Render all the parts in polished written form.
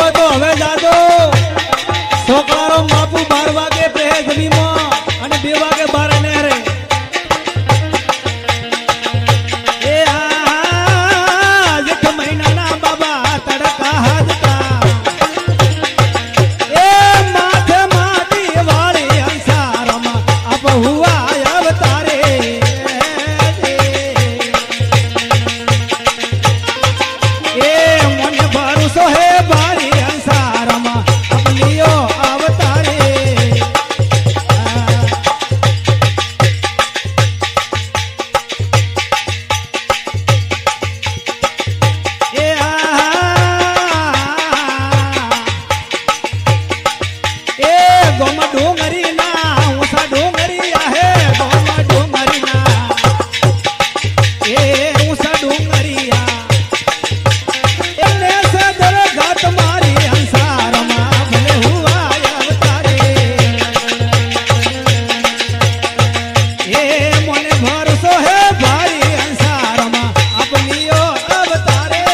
હોય તો હવે જાજો છોકરારો બાપુ 12 વાગે પહે જમીમાં અને 2 વાગે બાર નહેરે એ આ જેઠ મહિનાના બાબા તડકા હાજતા એ માથે માટી વાળી અંસારમાં આપ હુઆ અવતારે એ મને ભરોસો હે બારી અંસારમાં આપલીઓ અવતારે ગોમા ડોંગરી ના ઊંસા ડોંગરી આહે ગોમા ડોંગરી ના એ ઊંસા ડોંગરી આ એને સદર ઘાટ મારી અંસારમાં ભલે હુઆ અવતારે એ મને ભરોસો હે ભાઈ અંસારમાં આપનીઓ અવતારે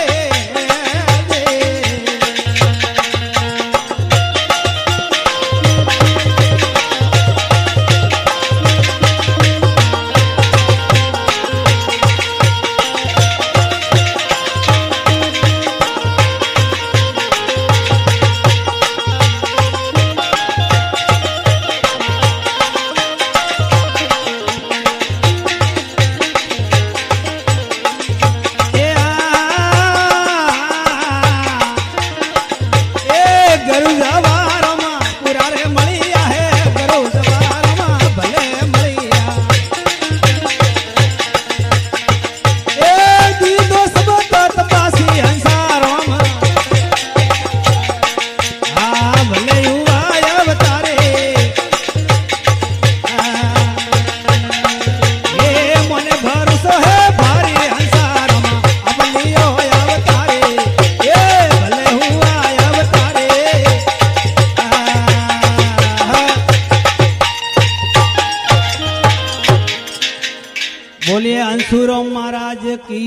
बोलिए अंशुराम महाराज की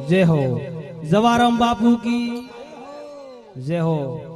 जय हो, जवाराम बापू की जय हो।